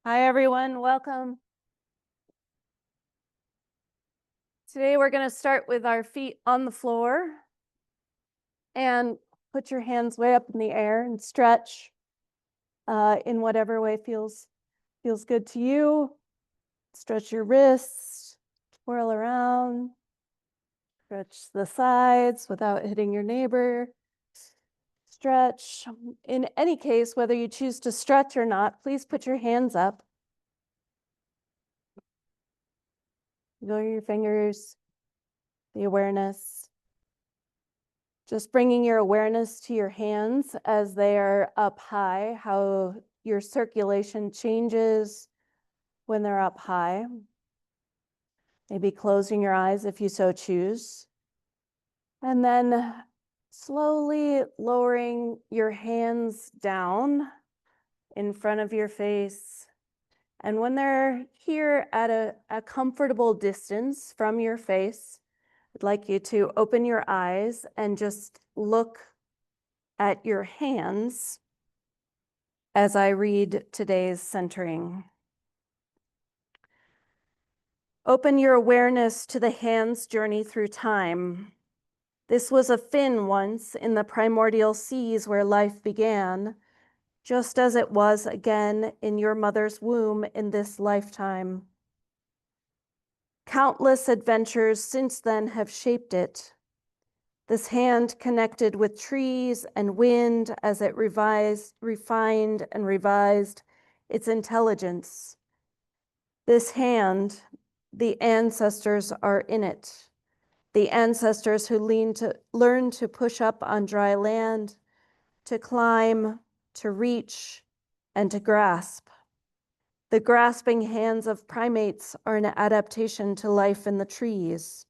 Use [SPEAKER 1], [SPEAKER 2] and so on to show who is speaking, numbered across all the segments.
[SPEAKER 1] Hi, everyone. Welcome. Today, we're going to start with our feet on the floor and put your hands way up in the air and stretch in whatever way feels good to you. Stretch your wrists, twirl around, stretch the sides without hitting your neighbor. Stretch. In any case, whether you choose to stretch or not, please put your hands up. Go your fingers, the awareness. Just bringing your awareness to your hands as they are up high, how your circulation changes when they're up high. Maybe closing your eyes if you so choose. And then slowly lowering your hands down in front of your face. And when they're here at a comfortable distance from your face, I'd like you to open your eyes and just look at your hands as I read today's centering. Open your awareness to the hand's journey through time. This was a fin once in the primordial seas where life began, just as it was again in your mother's womb in this lifetime. Countless adventures since then have shaped it. This hand connected with trees and wind as it refined and revised its intelligence. This hand, the ancestors are in it. The ancestors who learn to push up on dry land, to climb, to reach, and to grasp. The grasping hands of primates are an adaptation to life in the trees.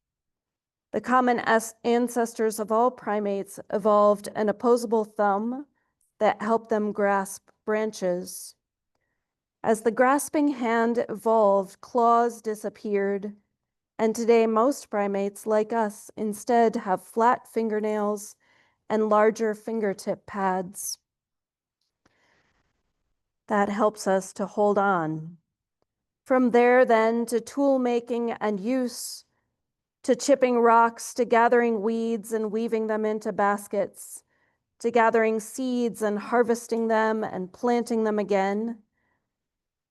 [SPEAKER 1] The common ancestors of all primates evolved an opposable thumb that helped them grasp branches. As the grasping hand evolved, claws disappeared, and today most primates, like us, instead have flat fingernails and larger fingertip pads. That helps us to hold on. From there then to tool making and use, to chipping rocks, to gathering weeds and weaving them into baskets, to gathering seeds and harvesting them and planting them again,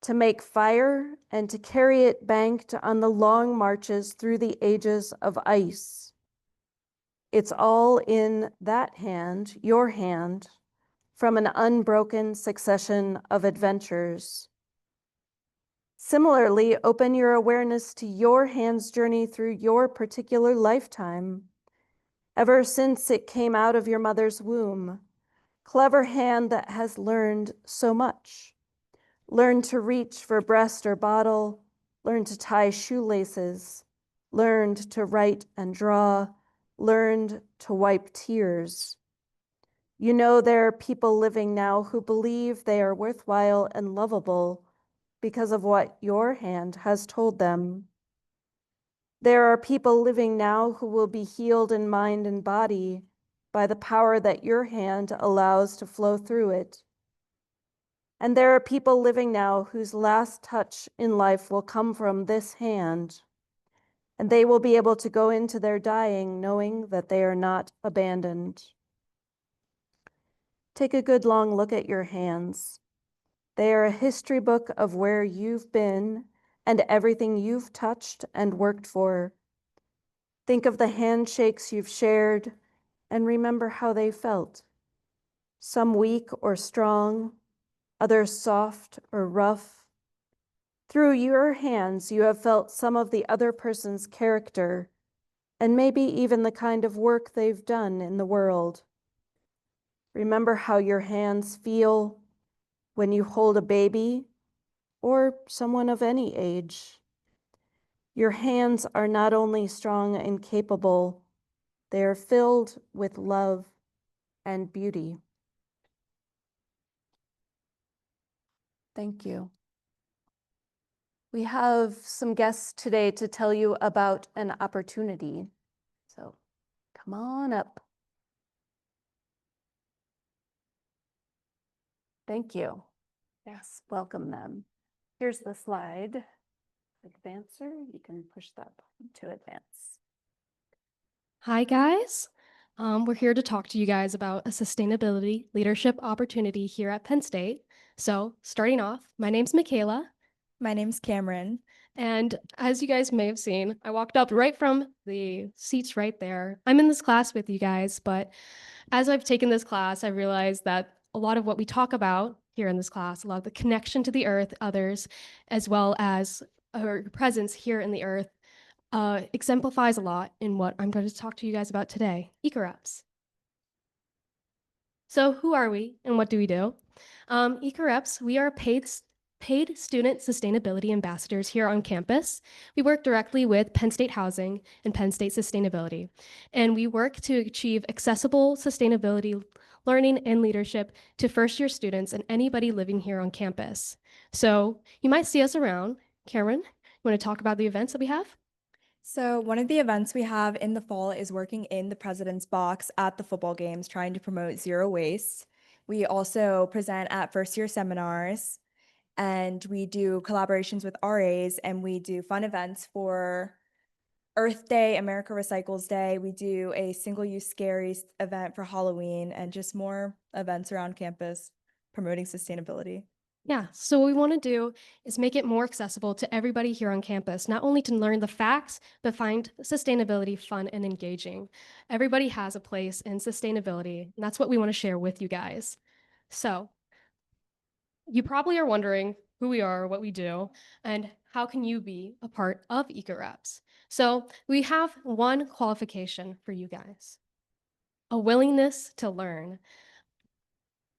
[SPEAKER 1] to make fire and to carry it banked on the long marches through the ages of ice. It's all in that hand, your hand, from an unbroken succession of adventures. Similarly, open your awareness to your hand's journey through your particular lifetime. Ever since it came out of your mother's womb, clever hand that has learned so much. Learned to reach for breast or bottle, learned to tie shoelaces, learned to write and draw, learned to wipe tears. You know there are people living now who believe they are worthwhile and lovable because of what your hand has told them. There are people living now who will be healed in mind and body by the power that your hand allows to flow through it. And there are people living now whose last touch in life will come from this hand, and they will be able to go into their dying knowing that they are not abandoned. Take a good long look at your hands. They are a history book of where you've been and everything you've touched and worked for. Think of the handshakes you've shared and remember how they felt. Some weak or strong, others soft or rough. Through your hands, you have felt some of the other person's character and maybe even the kind of work they've done in the world. Remember how your hands feel when you hold a baby or someone of any age. Your hands are not only strong and capable, they are filled with love and beauty. Thank you. We have some guests today to tell you about an opportunity. So come on up. Thank you. Yes, welcome them. Here's the slide. Advancer, you can push that button to advance.
[SPEAKER 2] Hi, guys. We're here to talk to you guys about a sustainability leadership opportunity here at Penn State. So, starting off, my name's Michaela.
[SPEAKER 3] My name's Cameron.
[SPEAKER 2] And as you guys may have seen, I walked up right from the seats right there. I'm in this class with you guys, but as I've taken this class, I realized that a lot of what we talk about here in this class, a lot of the connection to the earth, others, as well as our presence here in the earth, exemplifies a lot in what I'm going to talk to you guys about today, eco-reps. So who are we and what do we do? Eco-reps, we are paid student sustainability ambassadors here on campus. We work directly with Penn State Housing and Penn State Sustainability, and we work to achieve accessible sustainability learning and leadership to first-year students and anybody living here on campus. So you might see us around. Cameron, you want to talk about the events that we have?
[SPEAKER 3] So one of the events we have in the fall is working in the President's Box at the football games, trying to promote zero waste. We also present at first-year seminars, and we do collaborations with RAs, and we do fun events for Earth Day, America Recycles Day. We do a single-use scaries event for Halloween, and just more events around campus promoting sustainability.
[SPEAKER 2] Yeah, so what we want to do is make it more accessible to everybody here on campus, not only to learn the facts, but find sustainability fun and engaging. Everybody has a place in sustainability, and that's what we want to share with you guys. So you probably are wondering who we are, what we do, and how can you be a part of EcoReps? So we have one qualification for you guys, a willingness to learn.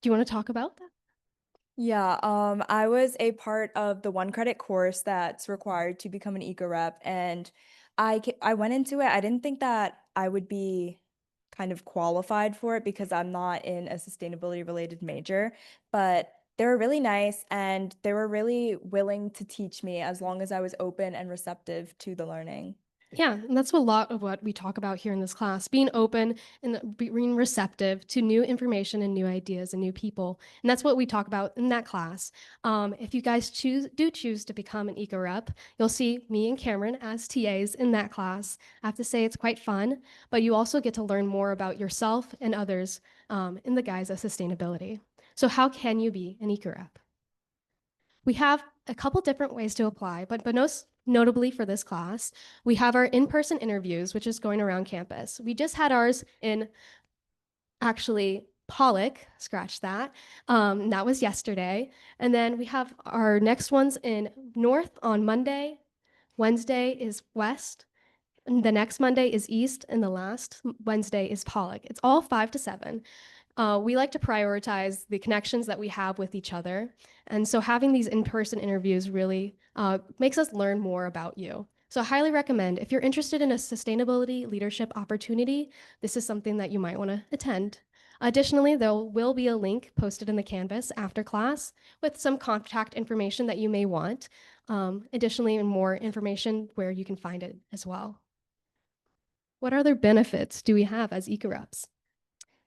[SPEAKER 2] Do you want to talk about that?
[SPEAKER 3] Yeah, I was a part of the 1 credit course that's required to become an eco rep, and I went into it. I didn't think that I would be kind of qualified for it because I'm not in a sustainability related major, but they were really nice and they were really willing to teach me as long as I was open and receptive to the learning.
[SPEAKER 2] Yeah, and that's a lot of what we talk about here in this class, being open and being receptive to new information and new ideas and new people. And that's what we talk about in that class. If you guys do choose to become an eco rep, you'll see me and Cameron as TAs in that class. I have to say it's quite fun, but you also get to learn more about yourself and others in the guise of sustainability. So how can you be an eco rep? We have a couple different ways to apply, but most notably for this class, we have our in-person interviews, which is going around campus. We just had ours in actually Pollock, scratch that. That was yesterday. And then we have our next ones in North on Monday. Wednesday is West. And the next Monday is East, and the last Wednesday is Pollock. It's all 5 to 7. We like to prioritize the connections that we have with each other. And so having these in-person interviews really makes us learn more about you. So I highly recommend, if you're interested in a sustainability leadership opportunity, this is something that you might want to attend. Additionally, there will be a link posted in the Canvas after class with some contact information that you may want. Additionally, more information where you can find it as well. What other benefits do we have as eco-reps?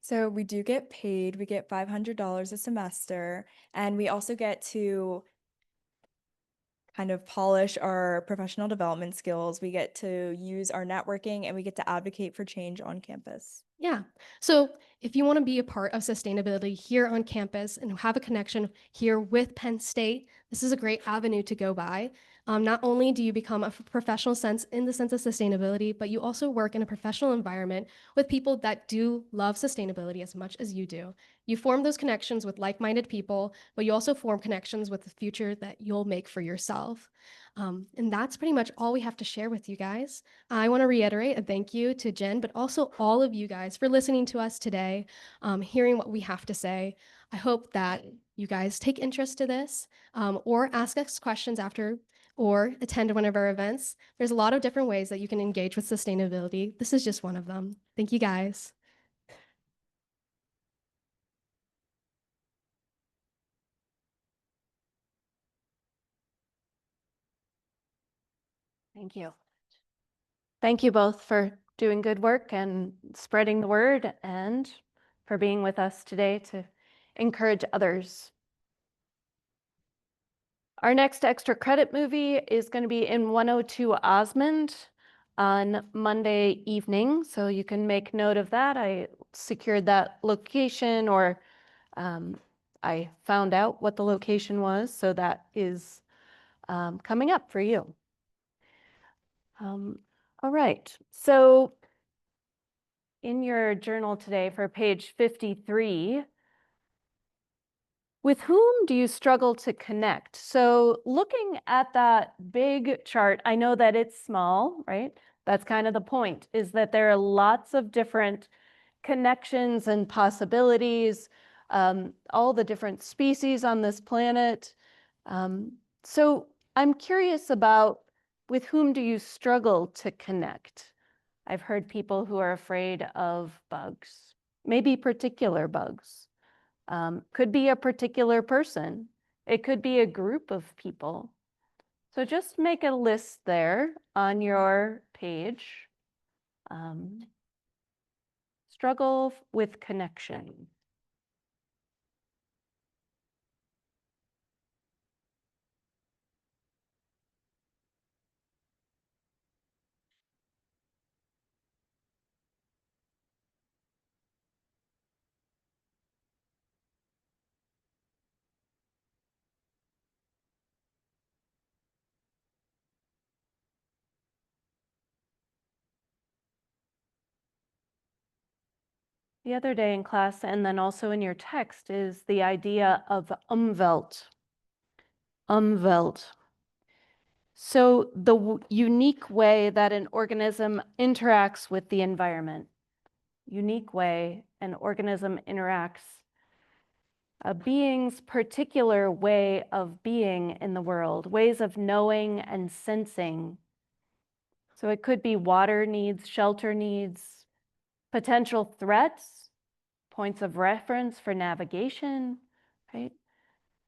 [SPEAKER 3] So we do get paid. We get $500 a semester, and we also get to kind of polish our professional development skills. We get to use our networking, and we get to advocate for change on campus.
[SPEAKER 2] Yeah. So if you want to be a part of sustainability here on campus and have a connection here with Penn State, this is a great avenue to go by. Not only do you become a professional sense in the sense of sustainability, but you also work in a professional environment with people that do love sustainability as much as you do. You form those connections with like-minded people, but you also form connections with the future that you'll make for yourself. And that's pretty much all we have to share with you guys. I want to reiterate a thank you to Jen, but also all of you guys for listening to us today, hearing what we have to say. I hope that you guys take interest to this or ask us questions after or attend one of our events. There's a lot of different ways that you can engage with sustainability. This is just one of them. Thank you guys.
[SPEAKER 1] Thank you. Thank you both for doing good work and spreading the word and for being with us today to encourage others. Our next extra credit movie is going to be in 102 Osmond on Monday evening, so you can make note of that. I secured that location, or I found out what the location was, so that is coming up for you. All right, so in your journal today for page 53, with whom do you struggle to connect? So looking at that big chart, I know that it's small, right? That's kind of the point, is that there are lots of different connections and possibilities, all the different species on this planet. So I'm curious about, with whom do you struggle to connect? I've heard people who are afraid of bugs, maybe particular bugs. Could be a particular person. It could be a group of people. So just make a list there on your page. Struggle with connection. The other day in class, and then also in your text, is the idea of umwelt. Umwelt. So the unique way that an organism interacts with the environment. Unique way an organism interacts. A being's particular way of being in the world, ways of knowing and sensing. So it could be water needs, shelter needs, potential threats, points of reference for navigation, right?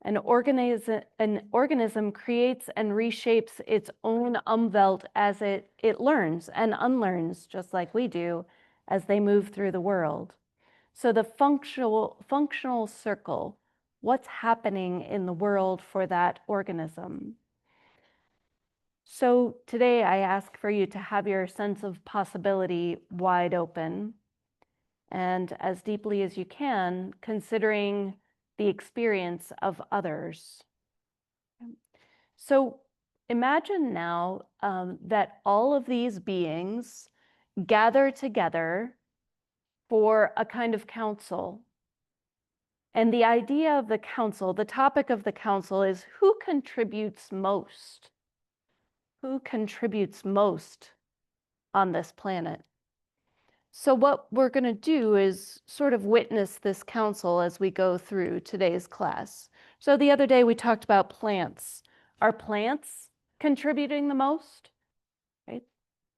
[SPEAKER 1] An organism creates and reshapes its own umwelt as it learns and unlearns, just like we do, as they move through the world. So the functional circle, what's happening in the world for that organism? So today I ask for you to have your sense of possibility wide open, and as deeply as you can, considering the experience of others. So imagine now that all of these beings gather together for a kind of council. And the idea of the council, the topic of the council is who contributes most? Who contributes most on this planet? So what we're going to do is sort of witness this council as we go through today's class. So the other day we talked about plants. Are plants contributing the most? Right?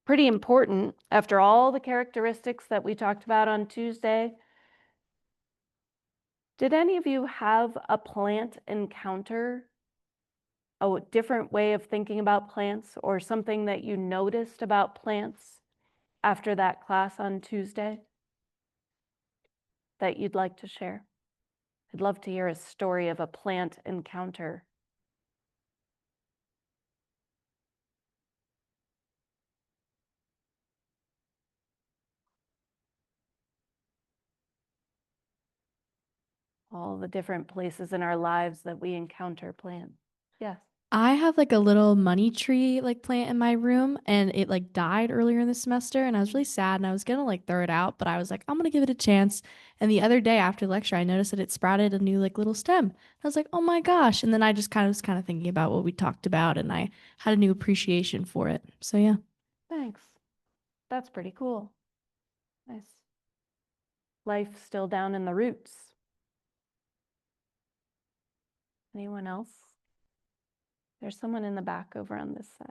[SPEAKER 1] Pretty important after all the characteristics that we talked about on Tuesday. Did any of you have a plant encounter? A different way of thinking about plants, or something that you noticed about plants after that class on Tuesday that you'd like to share? I'd love to hear a story of a plant encounter. All the different places in our lives that we encounter plants. Yes.
[SPEAKER 4] I have like a little money tree like plant in my room, and it like died earlier in the semester, and I was really sad, and I was gonna like throw it out, but I was like, I'm gonna give it a chance. And the other day after lecture I noticed that it sprouted a new like little stem. I was like, oh my gosh. And then I just kind of was kind of thinking about what we talked about, and I had a new appreciation for it. So yeah.
[SPEAKER 1] Thanks. That's pretty cool. Nice. Life still down in the roots. Anyone else? There's someone in the back over on this side.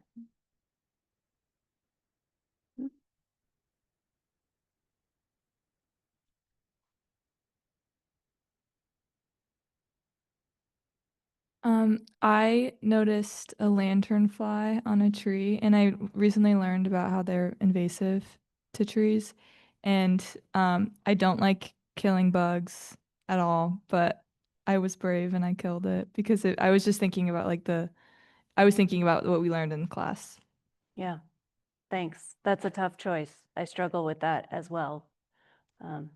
[SPEAKER 5] I noticed a lanternfly on a tree, and I recently learned about how they're invasive to trees. And I don't like killing bugs at all, but I was brave and I killed it because I was just thinking about I was thinking about what we learned in class.
[SPEAKER 1] Yeah, thanks. That's a tough choice. I struggle with that as well.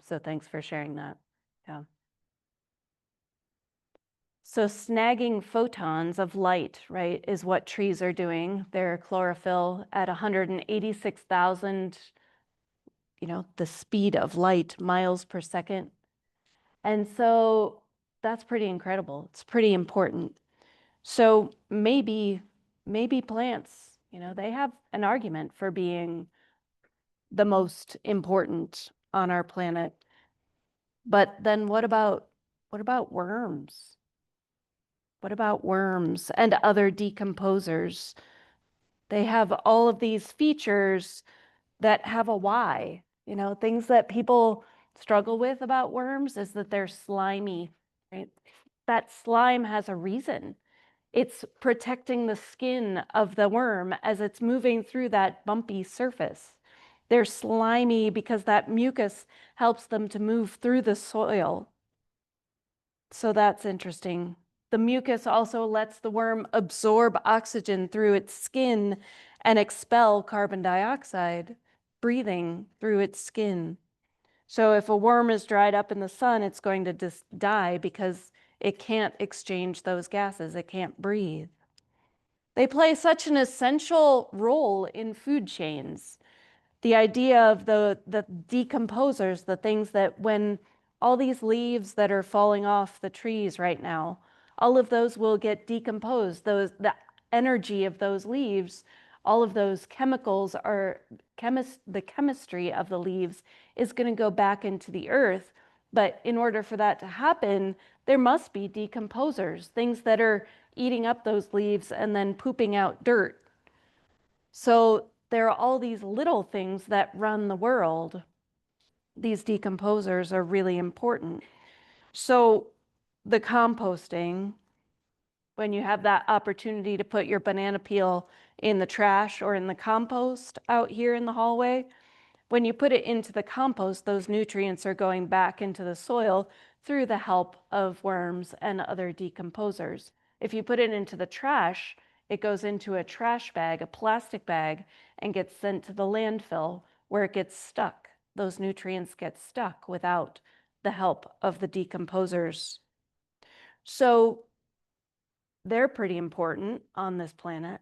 [SPEAKER 1] So thanks for sharing that. Yeah. So snagging photons of light, right, is what trees are doing. Their chlorophyll at 186,000, the speed of light, miles per second. And so that's pretty incredible. It's pretty important. So maybe plants, they have an argument for being the most important on our planet. But then what about worms? What about worms and other decomposers? They have all of these features that have a why. Things that people struggle with about worms is that they're slimy, right? That slime has a reason. It's protecting the skin of the worm as it's moving through that bumpy surface. They're slimy because that mucus helps them to move through the soil. So that's interesting. The mucus also lets the worm absorb oxygen through its skin and expel carbon dioxide, breathing through its skin. So if a worm is dried up in the sun, it's going to just die because it can't exchange those gases. It can't breathe. They play such an essential role in food chains. The idea of the decomposers, the things that when all these leaves that are falling off the trees right now, all of those will get decomposed. The energy of those leaves, all of those chemicals are the chemistry of the leaves is going to go back into the earth. But in order for that to happen, there must be decomposers, things that are eating up those leaves and then pooping out dirt. So there are all these little things that run the world. These decomposers are really important. So the composting, when you have that opportunity to put your banana peel in the trash or in the compost out here in the hallway, when you put it into the compost, those nutrients are going back into the soil through the help of worms and other decomposers. If you put it into the trash, it goes into a trash bag, a plastic bag, and gets sent to the landfill where it gets stuck. Those nutrients get stuck without the help of the decomposers. So they're pretty important on this planet.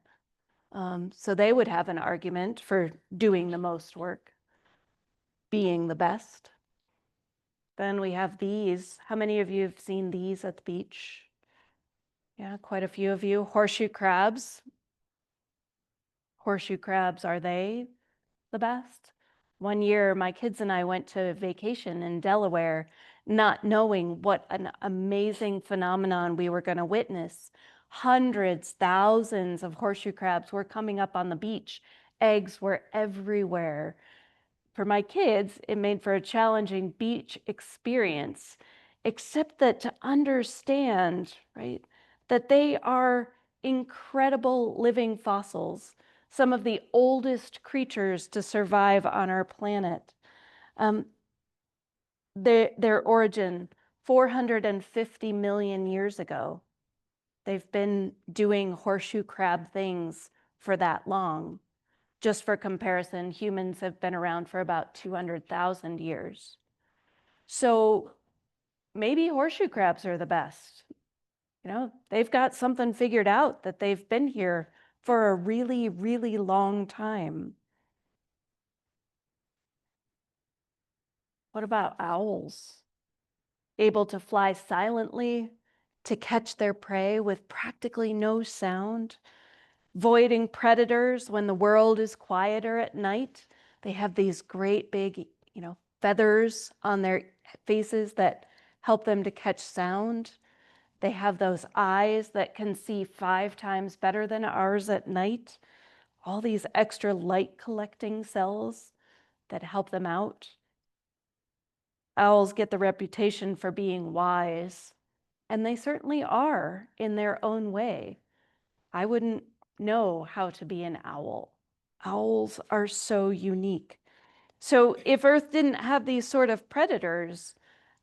[SPEAKER 1] So they would have an argument for doing the most work, being the best. Then we have these. How many of you have seen these at the beach? Yeah, quite a few of you. Horseshoe crabs. Horseshoe crabs, are they the best? One year, my kids and I went to vacation in Delaware, not knowing what an amazing phenomenon we were going to witness. Hundreds, thousands of horseshoe crabs were coming up on the beach. Eggs were everywhere. For my kids, it made for a challenging beach experience, except that to understand, right, that they are incredible living fossils, some of the oldest creatures to survive on our planet. Their origin, 450 million years ago. They've been doing horseshoe crab things for that long. Just for comparison, humans have been around for about 200,000 years. So maybe horseshoe crabs are the best. They've got something figured out that they've been here for a really, really long time. What about owls? Able to fly silently, to catch their prey with practically no sound, voiding predators when the world is quieter at night. They have these great big, feathers on their faces that help them to catch sound. They have those eyes that can see 5 times better than ours at night. All these extra light collecting cells that help them out. Owls get the reputation for being wise, and they certainly are in their own way. I wouldn't know how to be an owl. Owls are so unique. So if Earth didn't have these sort of predators,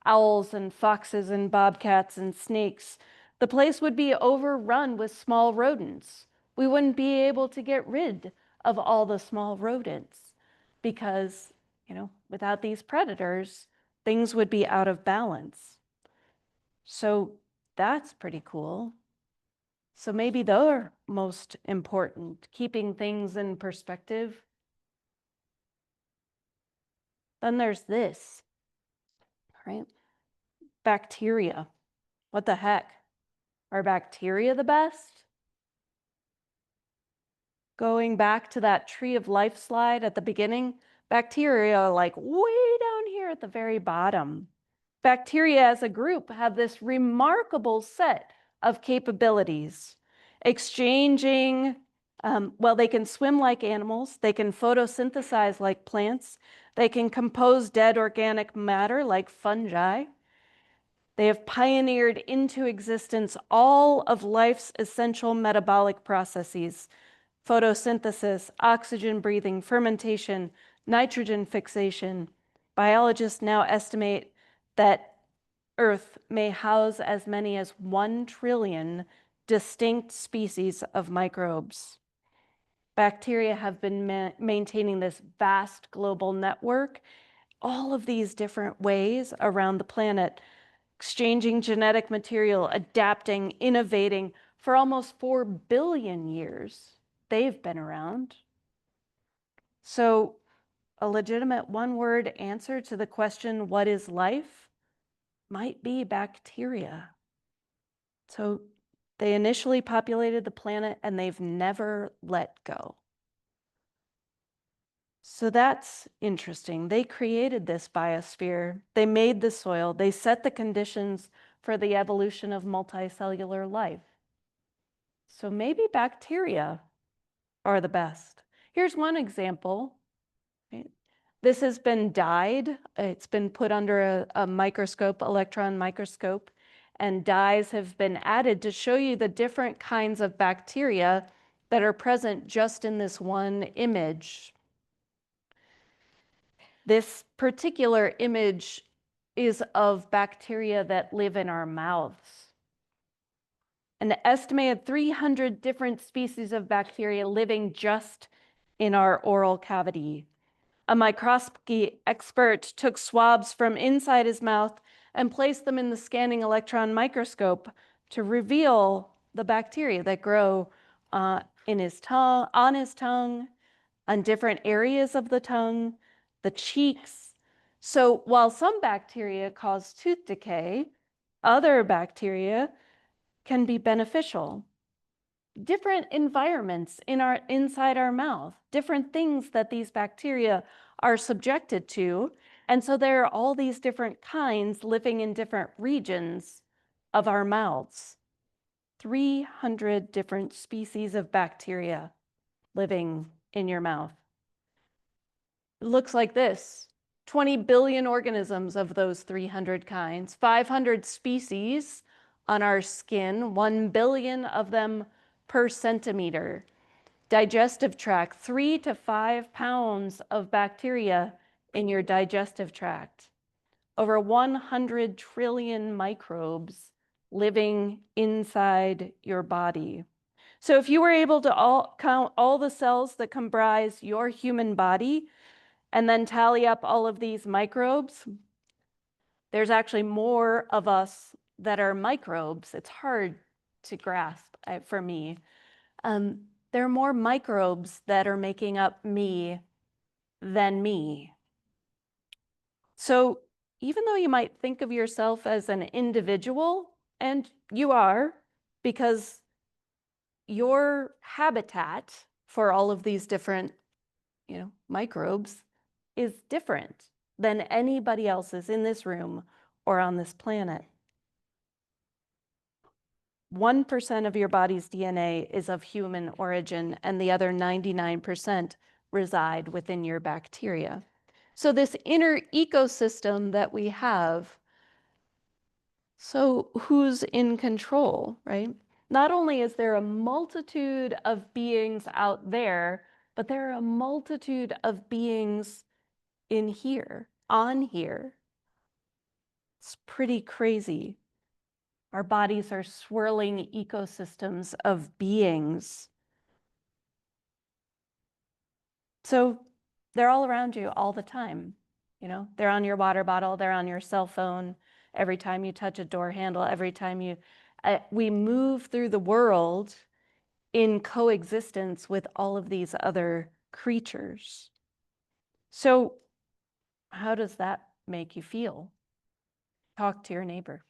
[SPEAKER 1] owls and foxes and bobcats and snakes, the place would be overrun with small rodents. We wouldn't be able to get rid of all the small rodents because, without these predators, things would be out of balance. So that's pretty cool. So maybe they're most important, keeping things in perspective. Then there's this, right? Bacteria. What the heck? Are bacteria the best? Going back to that tree of life slide at the beginning, bacteria are like way down here at the very bottom. Bacteria as a group have this remarkable set of capabilities. Exchanging, they can swim like animals, they can photosynthesize like plants, they can compose dead organic matter like fungi. They have pioneered into existence all of life's essential metabolic processes: photosynthesis, oxygen breathing, fermentation, nitrogen fixation. Biologists now estimate that Earth may house as many as 1 trillion distinct species of microbes. Bacteria have been maintaining this vast global network, all of these different ways around the planet, exchanging genetic material, adapting, innovating for almost 4 billion years. They've been around. So a legitimate one-word answer to the question, what is life, might be bacteria. So they initially populated the planet and they've never let go. So that's interesting. They created this biosphere. They made the soil. They set the conditions for the evolution of multicellular life. So maybe bacteria are the best. Here's one example. Right? This has been dyed. It's been put under a microscope, electron microscope, and dyes have been added to show you the different kinds of bacteria that are present just in this one image. This particular image is of bacteria that live in our mouths. An estimated 300 different species of bacteria living just in our oral cavity. A microscopy expert took swabs from inside his mouth and placed them in the scanning electron microscope to reveal the bacteria that grow in his tongue, on his tongue, on different areas of the tongue, the cheeks. So while some bacteria cause tooth decay, other bacteria can be beneficial. Different environments inside our mouth, different things that these bacteria are subjected to. And so there are all these different kinds living in different regions of our mouths. 300 different species of bacteria living in your mouth. It looks like this: 20 billion organisms of those 300 kinds, 500 species on our skin, 1 billion of them per centimeter. Digestive tract, 3 to 5 pounds of bacteria in your digestive tract. Over 100 trillion microbes living inside your body. So if you were able to count all the cells that comprise your human body and then tally up all of these microbes, there's actually more of us that are microbes. It's hard to grasp for me. There are more microbes that are making up me than me. So even though you might think of yourself as an individual, and you are, because your habitat for all of these different, microbes is different than anybody else's in this room or on this planet. 1% of your body's DNA is of human origin, and the other 99% reside within your bacteria. So this inner ecosystem that we have, so who's in control, right? Not only is there a multitude of beings out there, but there are a multitude of beings in here, on here. It's pretty crazy. Our bodies are swirling ecosystems of beings. So they're all around you all the time. You know, they're on your water bottle, they're on your cell phone, every time you touch a door handle, every time we move through the world in coexistence with all of these other creatures. So how does that make you feel? Talk to your neighbor.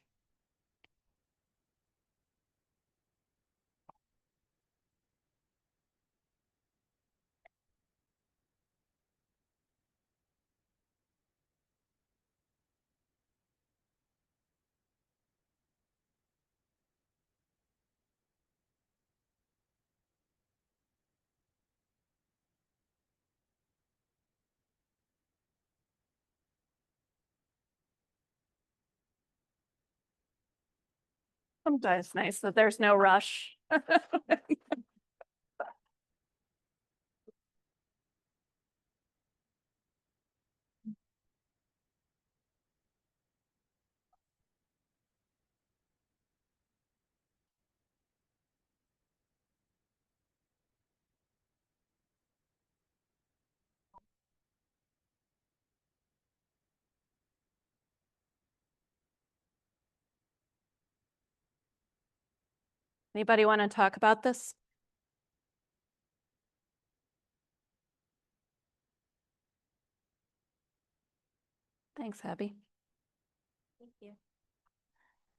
[SPEAKER 1] Sometimes it's nice that there's no rush. Anybody want to talk about this? Thanks, Abby.
[SPEAKER 6] Thank you.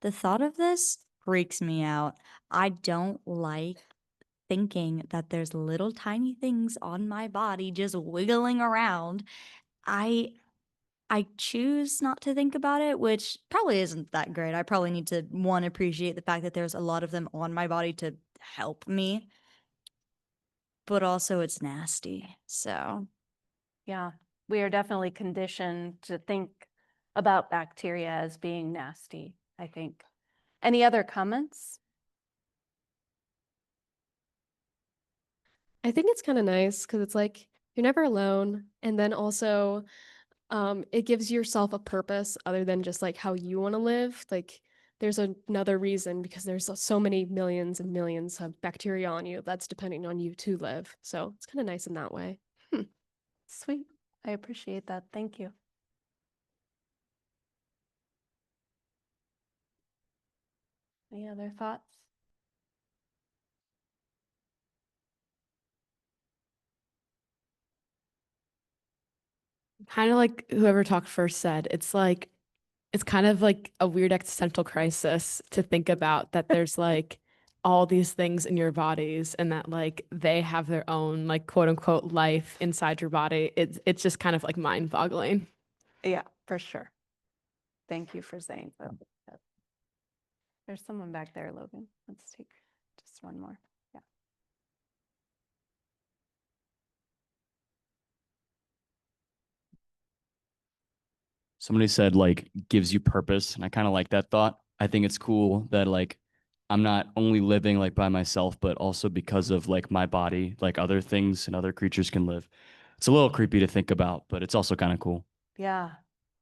[SPEAKER 6] The thought of this freaks me out. I don't like thinking that there's little tiny things on my body just wiggling around. I choose not to think about it, which probably isn't that great. I probably need to one appreciate the fact that there's a lot of them on my body to help me. But also it's nasty. So,
[SPEAKER 1] Yeah, we are definitely conditioned to think about bacteria as being nasty, I think. Any other comments?
[SPEAKER 2] I think it's kind of nice because it's like you're never alone. And then also, it gives yourself a purpose other than just like how you want to live. Like there's another reason because there's so many millions and millions of bacteria on you that's depending on you to live. So it's kind of nice in that way.
[SPEAKER 1] Sweet. I appreciate that. Thank you. Any other thoughts?
[SPEAKER 4] Kind of like whoever talked first said, it's kind of like a weird existential crisis to think about that there's like all these things in your bodies and that like they have their own like quote unquote life inside your body. It's just kind of like mind-boggling.
[SPEAKER 1] Yeah, for sure. Thank you for saying that. There's someone back there, Logan. Let's take just one more. Yeah.
[SPEAKER 7] Somebody said like gives you purpose, and I kind of like that thought. I think it's cool that like I'm not only living like by myself, but also because of like my body, like other things and other creatures can live. It's a little creepy to think about, but it's also kind of cool.
[SPEAKER 1] Yeah,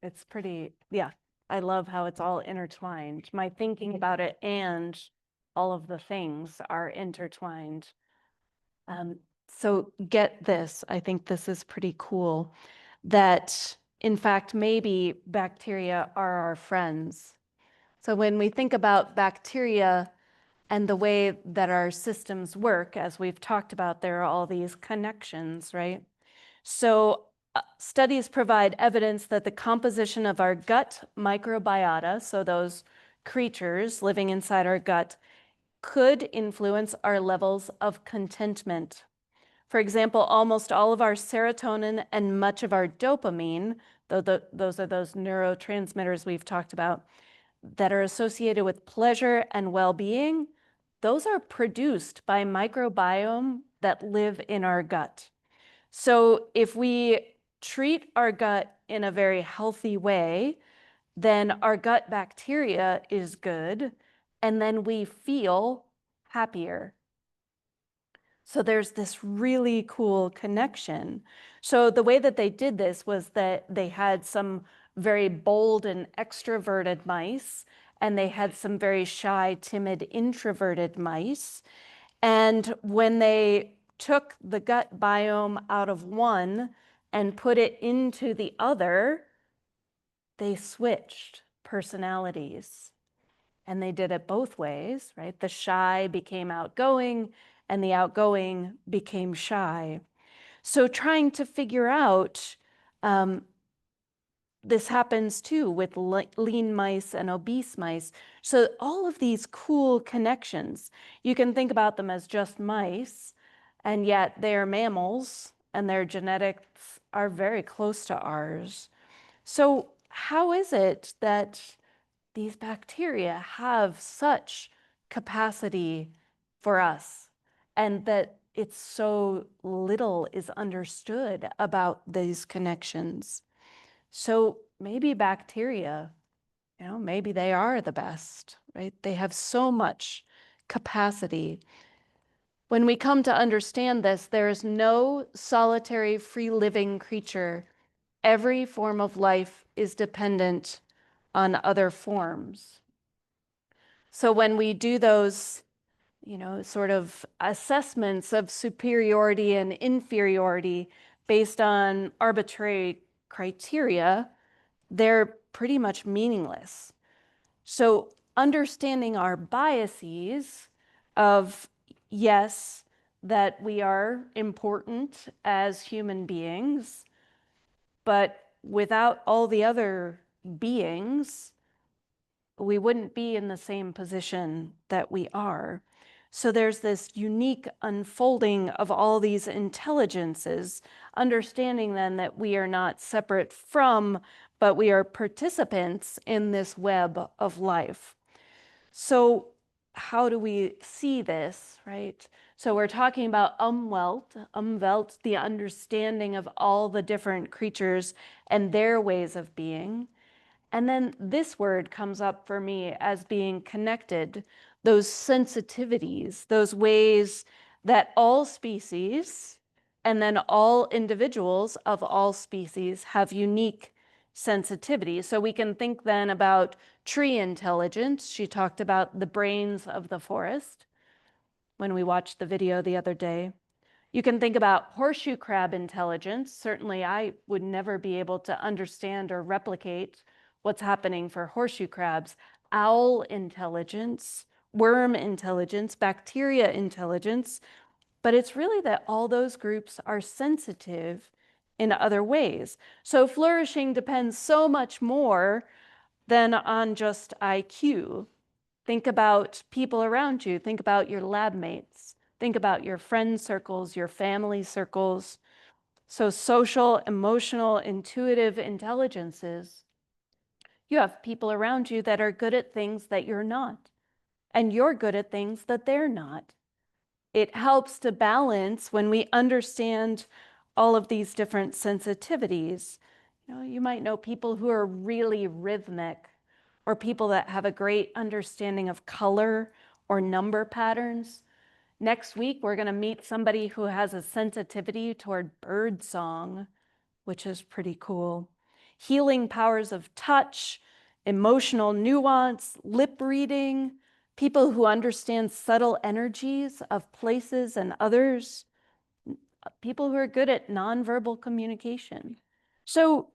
[SPEAKER 1] it's pretty, yeah. I love how it's all intertwined. My thinking about it and all of the things are intertwined. So get this, I think this is pretty cool, that in fact, maybe bacteria are our friends. So when we think about bacteria and the way that our systems work, as we've talked about, there are all these connections, right? So studies provide evidence that the composition of our gut microbiota, so those creatures living inside our gut, could influence our levels of contentment. For example, almost all of our serotonin and much of our dopamine, those are those neurotransmitters we've talked about, that are associated with pleasure and well-being, those are produced by microbiome that live in our gut. So if we treat our gut in a very healthy way, then our gut bacteria is good, and then we feel happier. So there's this really cool connection. So the way that they did this was that they had some very bold and extroverted mice, and they had some very shy, timid, introverted mice. And when they took the gut biome out of one and put it into the other, they switched personalities. And they did it both ways, right? The shy became outgoing and the outgoing became shy. So trying to figure out, this happens too with lean mice and obese mice. So all of these cool connections, you can think about them as just mice, and yet they're mammals and their genetics are very close to ours. So how is it that these bacteria have such capacity for us, and that it's so little is understood about these connections? So maybe bacteria, maybe they are the best, right? They have so much capacity. When we come to understand this, there is no solitary free living creature. Every form of life is dependent on other forms. So when we do those, sort of assessments of superiority and inferiority based on arbitrary criteria, they're pretty much meaningless. So understanding our biases of, yes, that we are important as human beings, but without all the other beings, we wouldn't be in the same position that we are. So there's this unique unfolding of all these intelligences, understanding then that we are not separate from, but we are participants in this web of life. So how do we see this, right? So we're talking about umwelt, the understanding of all the different creatures and their ways of being. And then this word comes up for me as being connected, those sensitivities, those ways that all species and then all individuals of all species have unique sensitivity. So we can think then about tree intelligence. She talked about the brains of the forest when we watched the video the other day. You can think about horseshoe crab intelligence. Certainly, I would never be able to understand or replicate what's happening for horseshoe crabs. Owl intelligence, worm intelligence, bacteria intelligence. But it's really that all those groups are sensitive in other ways. So flourishing depends so much more than on just IQ. Think about people around you. Think about your lab mates. Think about your friend circles, your family circles. So social, emotional, intuitive intelligences. You have people around you that are good at things that you're not, and you're good at things that they're not. It helps to balance when we understand all of these different sensitivities. You might know people who are really rhythmic, or people that have a great understanding of color or number patterns. Next week, we're going to meet somebody who has a sensitivity toward bird song, which is pretty cool. Healing powers of touch, emotional nuance, lip reading, people who understand subtle energies of places and others, people who are good at nonverbal communication. So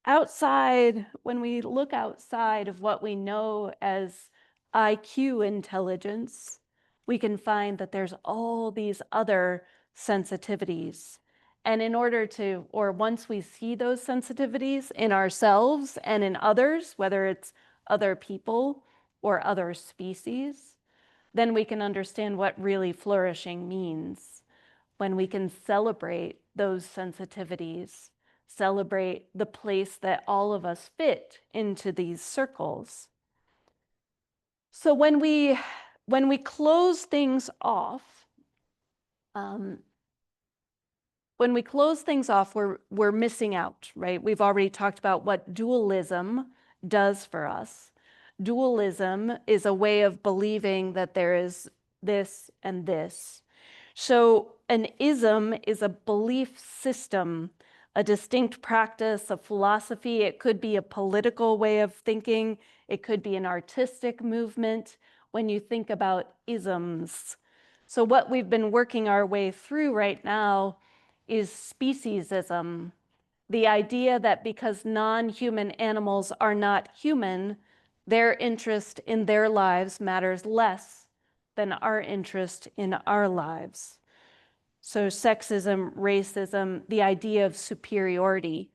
[SPEAKER 1] outside, when we look outside of what we know as IQ intelligence, we can find that there's all these other sensitivities. And in order to, or once we see those sensitivities in ourselves and in others, whether it's other people or other species, then we can understand what really flourishing means. When we can celebrate those sensitivities, celebrate the place that all of us fit into these circles. So when we close things off, we're missing out, right? We've already talked about what dualism does for us. Dualism is a way of believing that there is this and this. So an ism is a belief system a distinct practice, a philosophy. It could be a political way of thinking. It could be an artistic movement when you think about isms. So what we've been working our way through right now is speciesism, the idea that because non-human animals are not human, their interest in their lives matters less than our interest in our lives. So sexism, racism, the idea of superiority,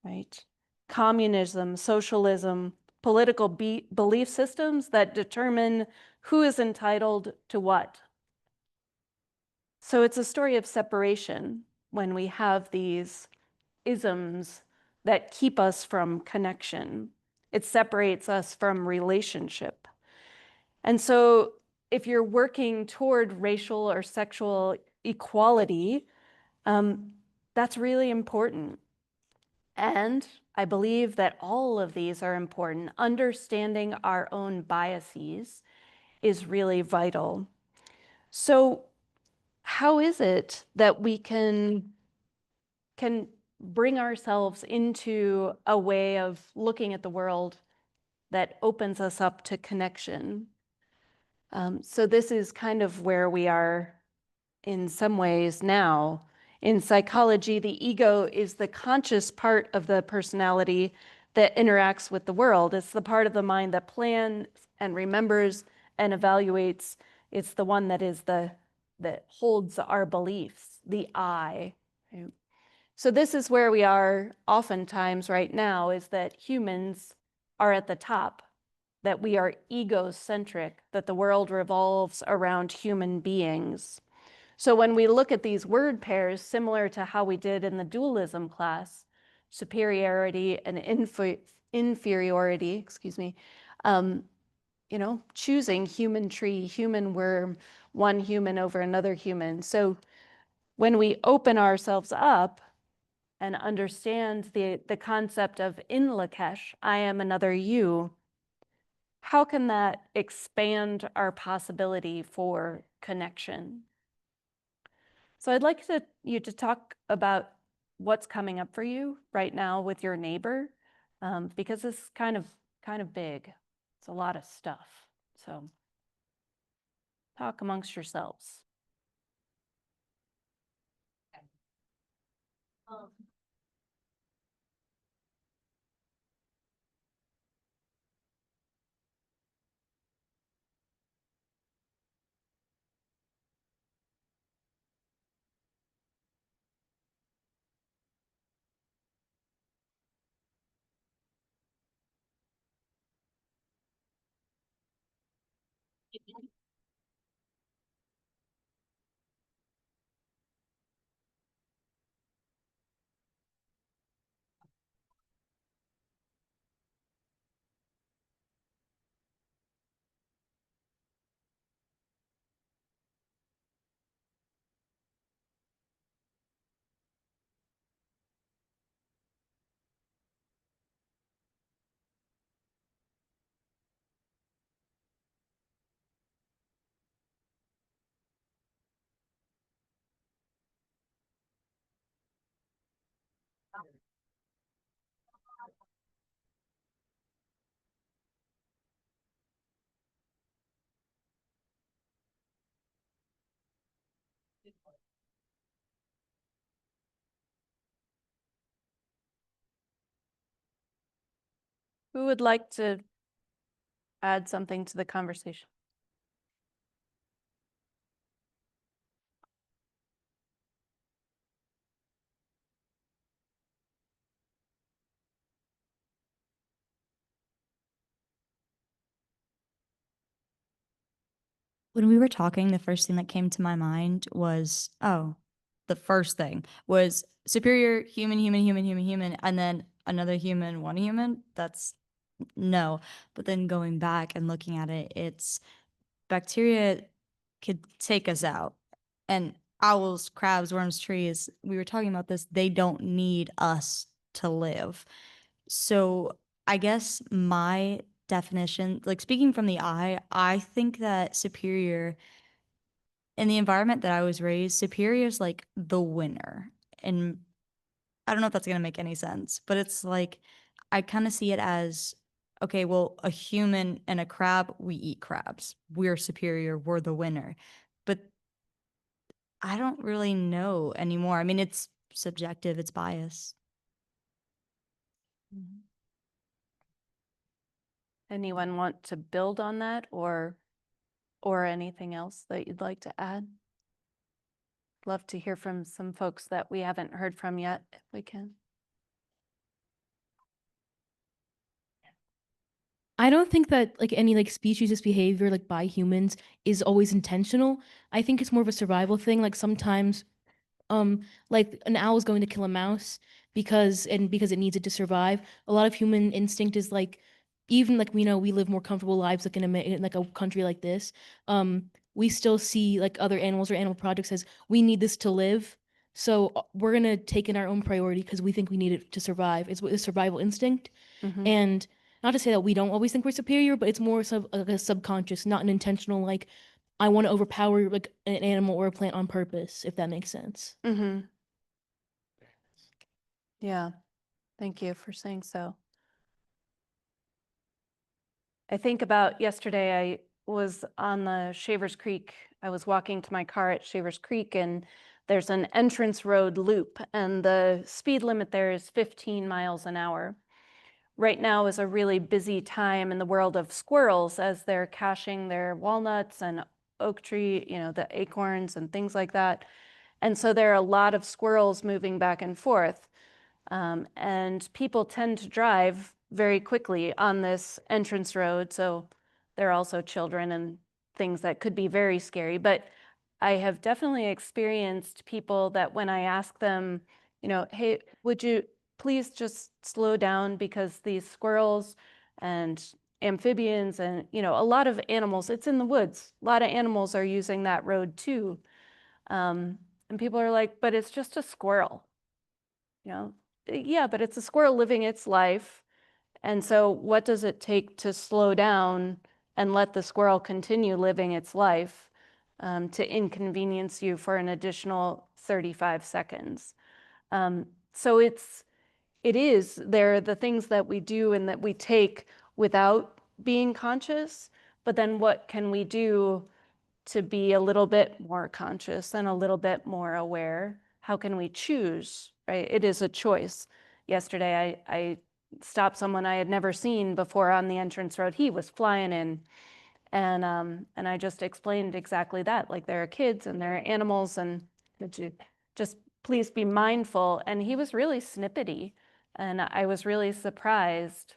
[SPEAKER 1] right? Communism, socialism, political belief systems that determine who is entitled to what. So it's a story of separation when we have these isms that keep us from connection. It separates us from relationship. And so if you're working toward racial or sexual equality, that's really important. And I believe that all of these are important. Understanding our own biases is really vital. So how is it that we can bring ourselves into a way of looking at the world that opens us up to connection? So this is kind of where we are in some ways now. In psychology, the ego is the conscious part of the personality that interacts with the world. It's the part of the mind that plans and remembers and evaluates. It's the one that holds our beliefs, the I. Right? So this is where we are oftentimes right now, is that humans are at the top, that we are egocentric, that the world revolves around human beings. So when we look at these word pairs, similar to how we did in the dualism class, superiority and inferiority, excuse me, choosing human tree, human worm, one human over another human. So when we open ourselves up and understand the concept of in Lakesh, I am another you, how can that expand our possibility for connection? So I'd like you to talk about what's coming up for you right now with your neighbor, because it's kind of big. It's a lot of stuff. So talk amongst yourselves. Who would like to add something to the conversation?
[SPEAKER 6] When we were talking, the first thing that came to my mind was, the first thing was superior human, human, human, human, human, and then another human, one human. That's no. But then going back and looking at it, it's bacteria could take us out. And owls, crabs, worms, trees, we were talking about this, they don't need us to live. So I guess my definition, like speaking from the I think that superior in the environment that I was raised, superior is like the winner. And I don't know if that's going to make any sense, but it's like, I kind of see it as, okay, well, a human and a crab, we eat crabs. We're superior, we're the winner. But I don't really know anymore. I mean, it's subjective, it's biased.
[SPEAKER 1] Anyone want to build on that or anything else that you'd like to add? Love to hear from some folks that we haven't heard from yet, if we can.
[SPEAKER 8] I don't think that like any like speciesist behavior like by humans is always intentional. I think it's more of a survival thing. Like sometimes like an owl is going to kill a mouse because it needs it to survive. A lot of human instinct is like even like we know we live more comfortable lives like in like a country like this. We still see like other animals or animal products as we need this to live. So we're gonna take in our own priority because we think we need it to survive. It's a survival instinct.
[SPEAKER 1] Mhm.
[SPEAKER 8] And not to say that we don't always think we're superior, but it's more like a subconscious, not an intentional, like, I want to overpower like an animal or a plant on purpose, if that makes sense.
[SPEAKER 1] Mm-hmm. Yeah, thank you for saying so. I think about yesterday, I was on the Shavers Creek. I was walking to my car at Shavers Creek, and there's an entrance road loop, and the speed limit there is 15 miles an hour. Right now is a really busy time in the world of squirrels as they're caching their walnuts and oak tree, the acorns and things like that. And so there are a lot of squirrels moving back and forth. And people tend to drive very quickly on this entrance road. So there are also children and things that could be very scary. But I have definitely experienced people that when I ask them, hey, would you please just slow down because these squirrels and amphibians and, a lot of animals, it's in the woods. A lot of animals are using that road too. And people are like, but it's just a squirrel. Yeah, but it's a squirrel living its life. And so what does it take to slow down and let the squirrel continue living its life to inconvenience you for an additional 35 seconds? So they're the things that we do and that we take without being conscious, but then what can we do to be a little bit more conscious and a little bit more aware? How can we choose, right? It is a choice. Yesterday, I stopped someone I had never seen before on the entrance road. He was flying in, and I just explained exactly that. Like, there are kids and there are animals, and could you just please be mindful? And he was really snippety, and I was really surprised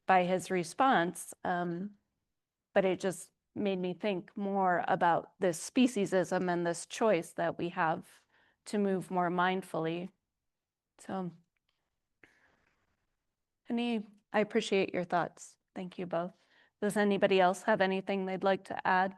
[SPEAKER 1] by his response. But it just made me think more about this speciesism and this choice that we have to move more mindfully. So I appreciate your thoughts. Thank you both. Does anybody else have anything they'd like to add?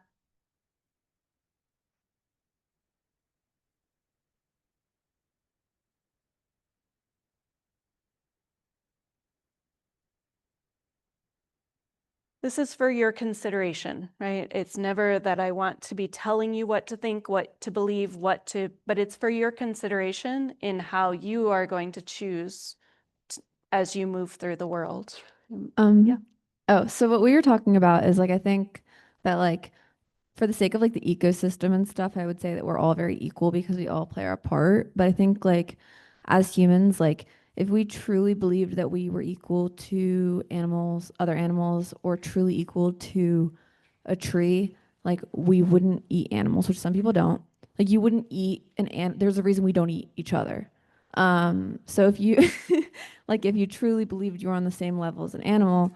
[SPEAKER 1] This is for your consideration, right? It's never that I want to be telling you what to think, what to believe, but it's for your consideration in how you are going to choose as you move through the world. Yeah.
[SPEAKER 9] Oh, so what we were talking about is like, I think that like, for the sake of like the ecosystem and stuff, I would say that we're all very equal because we all play our part. But I think like as humans, like if we truly believed that we were equal to animals, other animals, or truly equal to a tree, like we wouldn't eat animals, which some people don't. Like you wouldn't eat there's a reason we don't eat each other. So if you like if you truly believed you were on the same level as an animal,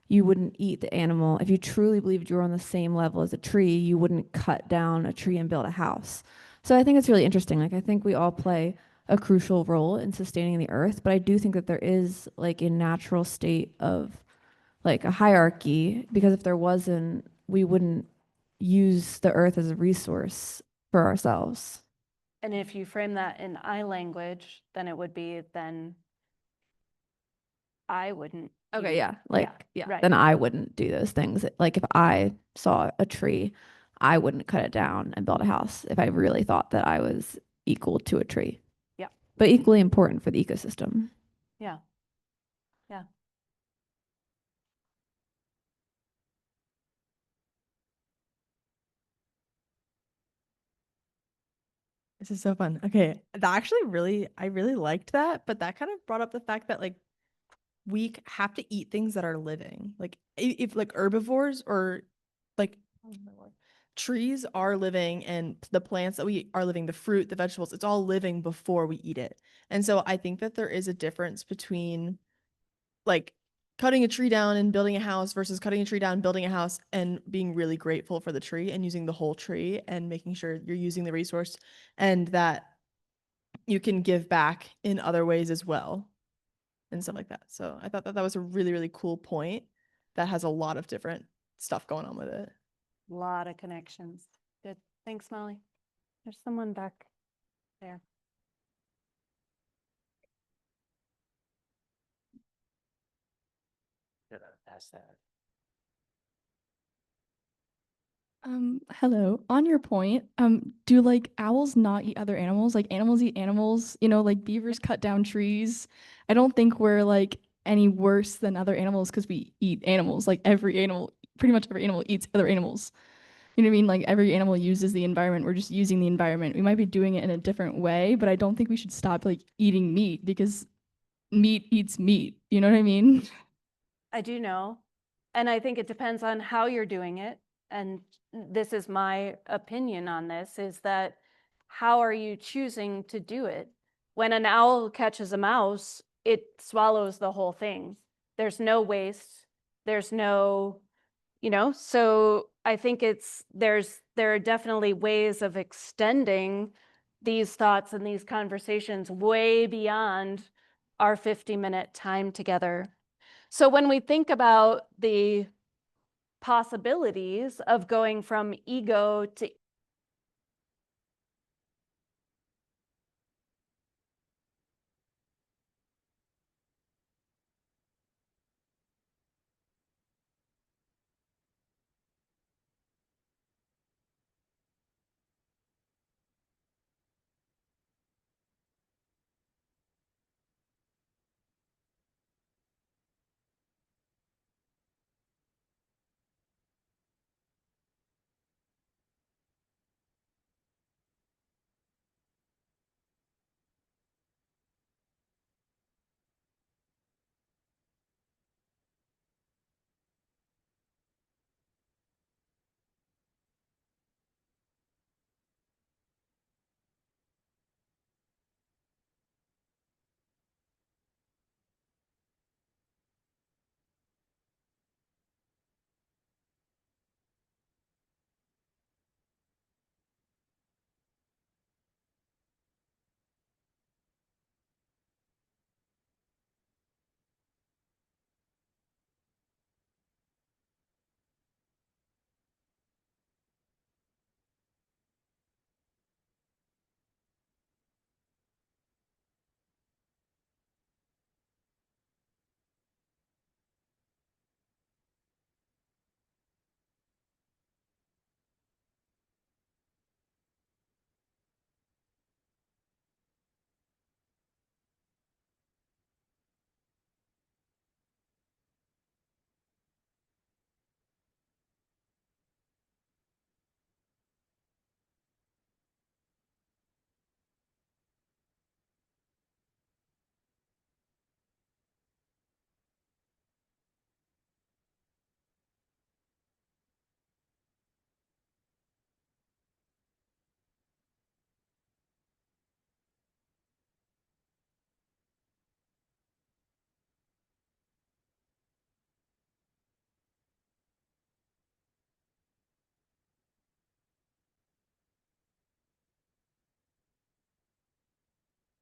[SPEAKER 9] you wouldn't eat the animal. If you truly believed you were on the same level as a tree, you wouldn't cut down a tree and build a house. So I think it's really interesting. Like I think we all play a crucial role in sustaining the earth, but I do think that there is like a natural state of like a hierarchy, because if there wasn't, we wouldn't use the earth as a resource for ourselves.
[SPEAKER 1] And if you frame that in I language, then it would be then I wouldn't.
[SPEAKER 9] Okay,
[SPEAKER 1] eat.
[SPEAKER 9] yeah. Like, yeah,
[SPEAKER 1] right.
[SPEAKER 9] then I wouldn't do those things. Like if I saw a tree, I wouldn't cut it down and build a house if I really thought that I was equal to a tree. but equally important for the ecosystem.
[SPEAKER 1] Yeah. Yeah.
[SPEAKER 10] This is so fun. Okay, that actually I really liked that, but that kind of brought up the fact that like have to eat things that are living. Like if like herbivores or like oh my Lord, trees are living and the plants that we eat are living, the fruit, the vegetables, it's all living before we eat it. And so I think that there is a difference between like cutting a tree down and building a house versus cutting a tree down, building a house, and being really grateful for the tree and using the whole tree and making sure you're using the resource and that you can give back in other ways as well and stuff like that. So I thought that that was a really, really cool point that has a lot of different stuff going on with it.
[SPEAKER 1] A lot of connections. Good. Thanks, Molly. There's someone back there.
[SPEAKER 5] Hello. On your point, do like owls not eat other animals? Like animals eat animals, you know, like beavers cut down trees. I don't think we're like any worse than other animals because we eat animals. Like every animal, pretty much every animal eats other animals. You know what I mean? Like every animal uses the environment. We're just using the environment. We might be doing it in a different way, but I don't think we should stop like eating meat because meat eats meat. You know what I mean?
[SPEAKER 1] I do know. And I think it depends on how you're doing it. And this is my opinion on this, is that how are you choosing to do it? When an owl catches a mouse, it swallows the whole thing. There's no waste. There's no, so I think there are definitely ways of extending these thoughts and these conversations way beyond our 50-minute time together. So when we think about the possibilities of going from ego to